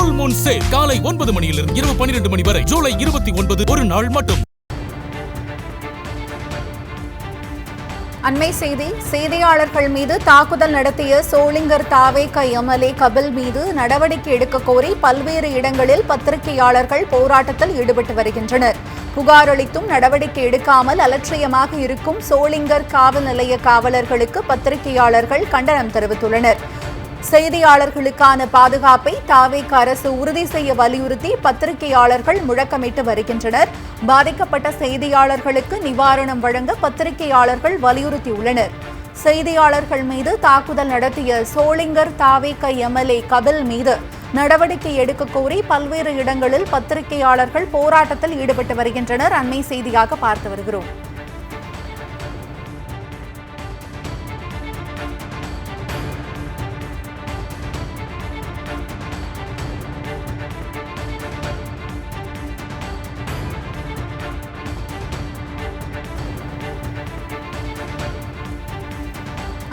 Full Moon sale காலை 9 மணியிலிருந்து இரவு 12 மணி வரை ஜூலை 29 ஒரு நாள் மட்டும். அண்மை செய்தி. செய்தியாளர்கள் மீது தாக்குதல் நடத்திய சோளிங்கர் தாவேக எம்எல்ஏ கபில் மீது நடவடிக்கை எடுக்க கோரி பல்வேறு இடங்களில் பத்திரிகையாளர்கள் போராட்டத்தில் ஈடுபட்டு வருகின்றனர். புகார் அளித்தும் நடவடிக்கை எடுக்காமல் அலட்சியமாக இருக்கும் சோளிங்கர் காவல் நிலைய காவலர்களுக்கு பத்திரிகையாளர்கள் கண்டனம் தெரிவித்துள்ளனர். செய்தியாளர்களுக்கான பாதுகாப்பை தாவேக அரசு உறுதி செய்ய வலியுறுத்தி பத்திரிகையாளர்கள் முழக்கமிட்டு வருகின்றனர். பாதிக்கப்பட்ட செய்தியாளர்களுக்கு நிவாரணம் வழங்க பத்திரிகையாளர்கள் வலியுறுத்தியுள்ளனர். செய்தியாளர்கள் மீது தாக்குதல் நடத்திய சோளிங்கர் தாவேக எம்எல்ஏ கபில் மீது நடவடிக்கை எடுக்க கோரி பல்வேறு இடங்களில் பத்திரிகையாளர்கள் போராட்டத்தில் ஈடுபட்டு வருகின்றனர். அண்மை செய்தியாக பார்த்து வருகிறோம்.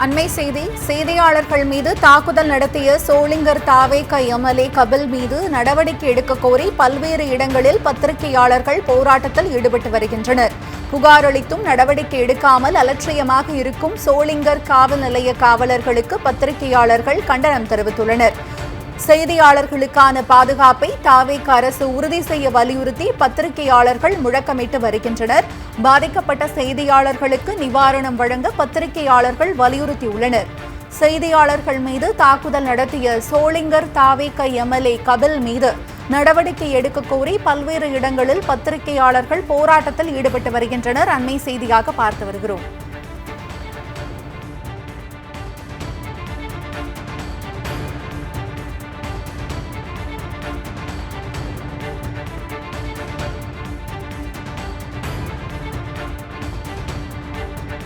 அண்மை செய்தி. செய்தியாளர்கள் மீது தாக்குதல் நடத்திய சோளிங்கர் தாவேக எம்எல்ஏ கபில் மீது நடவடிக்கை எடுக்க கோரி பல்வேறு இடங்களில் பத்திரிகையாளர்கள் போராட்டத்தில் ஈடுபட்டு வருகின்றனர். புகார் அளித்தும் நடவடிக்கை எடுக்காமல் அலட்சியமாக இருக்கும் சோளிங்கர் காவல் நிலைய காவலர்களுக்கு பத்திரிகையாளர்கள் கண்டனம் தெரிவித்துள்ளனர். செய்தியாளர்களுக்கான பாதுகாப்பை தாவேக அரசு உறுதி செய்ய வலியுறுத்தி பத்திரிகையாளர்கள் முழக்கமிட்டு வருகின்றனர். பாதிக்கப்பட்ட செய்தியாளர்களுக்கு நிவாரணம் வழங்க பத்திரிகையாளர்கள் வலியுறுத்தியுள்ளனர். செய்தியாளர்கள் மீது தாக்குதல் நடத்திய சோளிங்கர் தாவேக எம்எல்ஏ கபில் மீது நடவடிக்கை எடுக்க கோரி பல்வேறு இடங்களில் பத்திரிகையாளர்கள் போராட்டத்தில் ஈடுபட்டு வருகின்றனர். அண்மை செய்தியாக பார்த்து வருகிறோம்.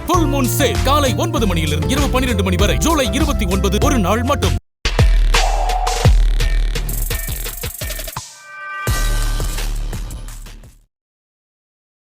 ஃபுல் மூன் சேல் காலை 9 மணியிலிருந்து இரவு 12 மணி வரை ஜூலை 29 ஒரு நாள் மட்டும்.